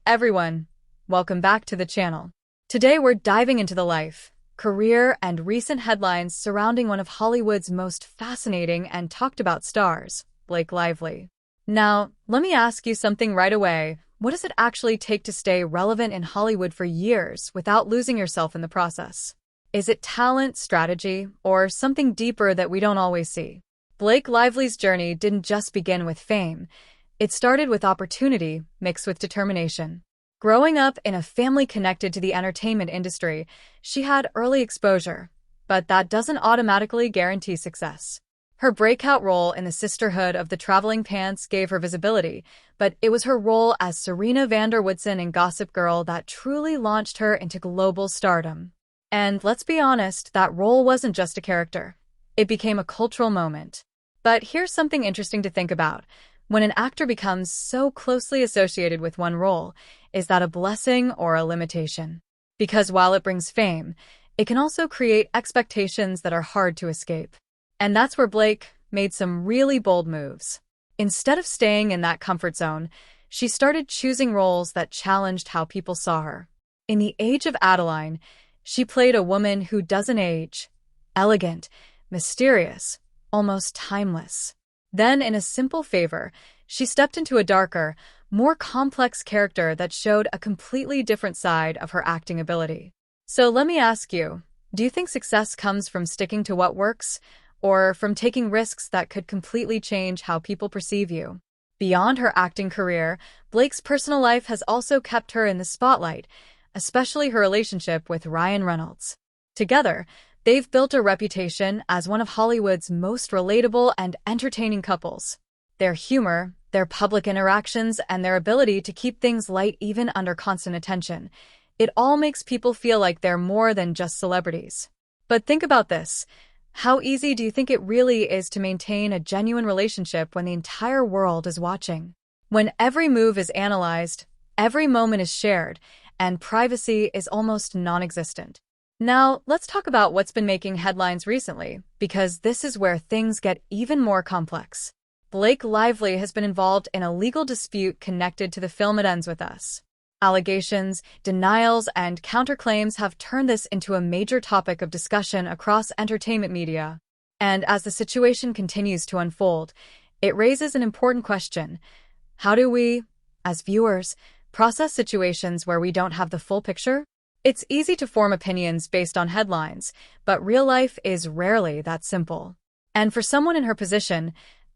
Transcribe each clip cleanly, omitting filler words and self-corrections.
everyone, welcome back to the channel. Today we're diving into the life, career, and recent headlines surrounding one of Hollywood's most fascinating and talked about stars, Blake Lively. Now, let me ask you something right away. What does it actually take to stay relevant in Hollywood for years without losing yourself in the process? Is it talent, strategy, or something deeper that we don't always see? Blake Lively's journey didn't just begin with fame. It started with opportunity mixed with determination. Growing up in a family connected to the entertainment industry, she had early exposure, but that doesn't automatically guarantee success. Her breakout role in the Sisterhood of the Traveling Pants gave her visibility, but it was her role as Serena van der Woodsen in Gossip Girl that truly launched her into global stardom. And let's be honest, that role wasn't just a character. It became a cultural moment. But here's something interesting to think about. When an actor becomes so closely associated with one role, is that a blessing or a limitation? Because while it brings fame, it can also create expectations that are hard to escape. And that's where Blake made some really bold moves. Instead of staying in that comfort zone, she started choosing roles that challenged how people saw her. In The Age of Adeline, she played a woman who doesn't age, elegant, mysterious, almost timeless. Then, in A Simple Favor, she stepped into a darker, more complex character that showed a completely different side of her acting ability. So let me ask you, do you think success comes from sticking to what works, or from taking risks that could completely change how people perceive you? Beyond her acting career, Blake's personal life has also kept her in the spotlight, especially her relationship with Ryan Reynolds. Together, they've built a reputation as one of Hollywood's most relatable and entertaining couples. Their humor, their public interactions, and their ability to keep things light even under constant attention, it all makes people feel like they're more than just celebrities. But think about this. How easy do you think it really is to maintain a genuine relationship when the entire world is watching? When every move is analyzed, every moment is shared, and privacy is almost non-existent. Now, let's talk about what's been making headlines recently, because this is where things get even more complex. Blake Lively has been involved in a legal dispute connected to the film It Ends With Us. Allegations, denials, and counterclaims have turned this into a major topic of discussion across entertainment media. And as the situation continues to unfold, it raises an important question. How do we, as viewers, process situations where we don't have the full picture? It's easy to form opinions based on headlines, but real life is rarely that simple. And for someone in her position,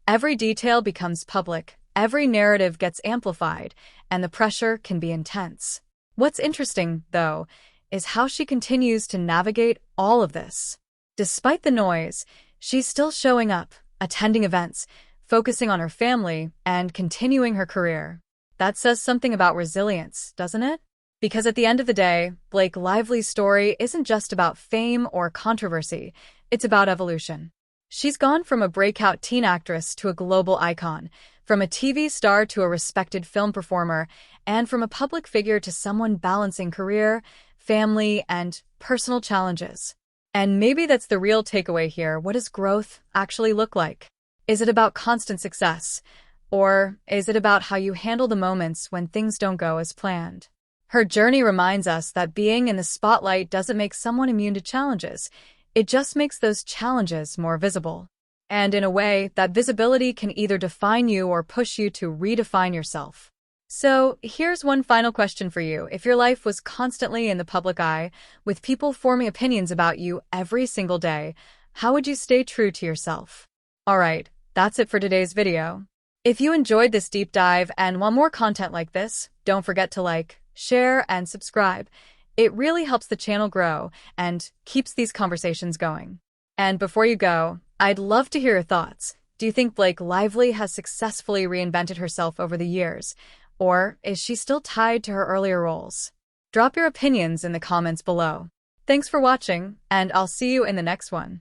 every detail becomes public, every narrative gets amplified, and the pressure can be intense. What's interesting, though, is how she continues to navigate all of this. Despite the noise, she's still showing up, attending events, focusing on her family, and continuing her career. That says something about resilience, doesn't it? Because at the end of the day, Blake Lively's story isn't just about fame or controversy, it's about evolution. She's gone from a breakout teen actress to a global icon, from a TV star to a respected film performer, and from a public figure to someone balancing career, family, and personal challenges. And maybe that's the real takeaway here. What does growth actually look like? Is it about constant success? Or is it about how you handle the moments when things don't go as planned? Her journey reminds us that being in the spotlight doesn't make someone immune to challenges. It just makes those challenges more visible. And in a way, that visibility can either define you or push you to redefine yourself. So here's one final question for you. If your life was constantly in the public eye, with people forming opinions about you every single day, how would you stay true to yourself? Alright, that's it for today's video. If you enjoyed this deep dive and want more content like this, don't forget to like, share, and subscribe. It really helps the channel grow and keeps these conversations going. And before you go, I'd love to hear your thoughts. Do you think Blake Lively has successfully reinvented herself over the years? Or is she still tied to her earlier roles? Drop your opinions in the comments below. Thanks for watching, and I'll see you in the next one.